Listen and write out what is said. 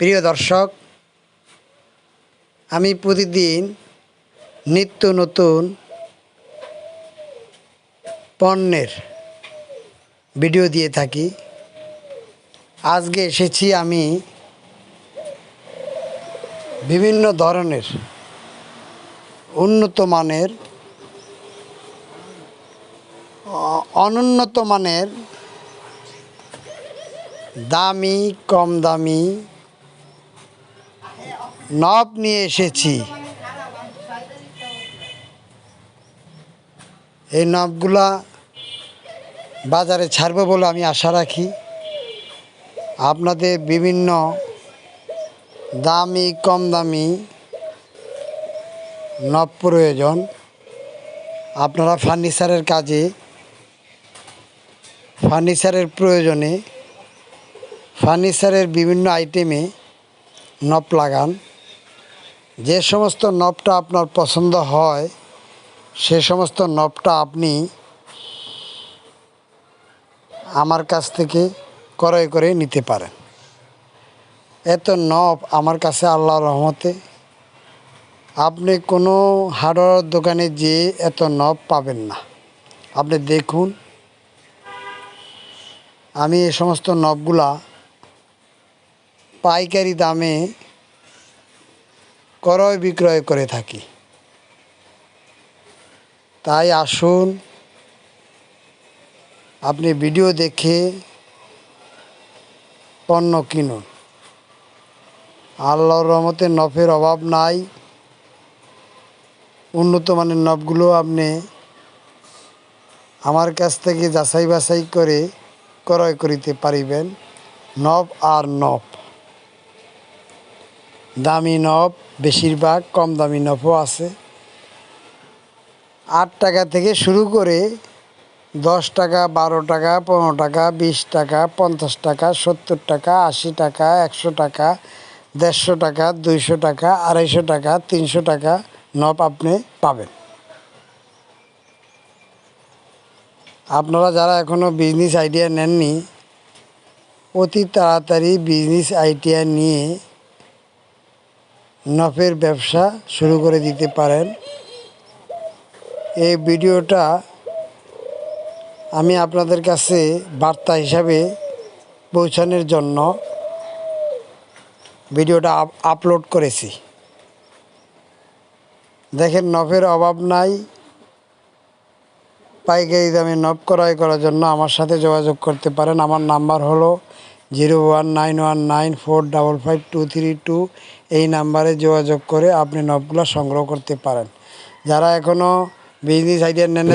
প্রিয় দর্শক, আমি প্রতিদিন নিত্য নতুন পণ্যের ভিডিও দিয়ে থাকি। আজকে এসেছি আমি বিভিন্ন ধরনের উন্নত মানের অনুন্নত মানের দামি কম দামি নব নিয়ে এসেছি। এই নবগুলা বাজারে ছাড়বো বলে আমি আশা রাখি। আপনাদের বিভিন্ন দামি কম দামি নব প্রয়োজন, আপনারা ফার্নিচারের কাজে ফার্নিচারের প্রয়োজনে ফার্নিচারের বিভিন্ন আইটেমে নব লাগান। যে সমস্ত নবটা আপনার পছন্দ হয় সে সমস্ত নবটা আপনি আমার কাছ থেকে ক্রয় করে নিতে পারেন। এত নব আমার কাছে আল্লাহর রহমতে আপনি কোনো হার্ডওয়্যার দোকানে যেয়ে এত নব পাবেন না। আপনি দেখুন, আমি এই সমস্ত নবগুলা পাইকারি দামে ক্রয় বিক্রয় করে থাকি। তাই আসুন, আপনি ভিডিও দেখে পণ্য কিনুন। আল্লাহর রহমতে নবের অভাব নাই। উন্নত মানের নবগুলো আপনি আমার কাছ থেকে যাচাই বাছাই করে ক্রয় করিতে পারিবেন। নব আর নব, দামি নব বেশিরভাগ, কম দামি নবও আছে। 8 টাকা থেকে শুরু করে 10 টাকা, 12 টাকা, 15 টাকা, 20 টাকা, 50 টাকা, 70 টাকা, 80 টাকা, 100 টাকা, 150 টাকা, 200 টাকা, 250 টাকা, 300 টাকা নব আপনি পাবেন। আপনারা যারা এখনও বিজনেস আইডিয়া নেননি, অতি তাড়াতাড়ি বিজনেস আইডিয়া নিয়ে নবের ব্যবসা শুরু করে দিতে পারেন। এই ভিডিওটা আমি আপনাদের কাছে বার্তা হিসাবে পৌঁছানোর জন্য ভিডিওটা আপলোড করেছি। দেখেন, নবের অভাব নাই। পাইকারি দামে নব ক্রয় করার জন্য আমার সাথে যোগাযোগ করতে পারেন। আমার নাম্বার হলো 019194555232। এই নাম্বারে যোগাযোগ করে আপনি নবগুলো সংগ্রহ করতে পারেন। যারা এখনও বিজনেস আইডিয়া নেন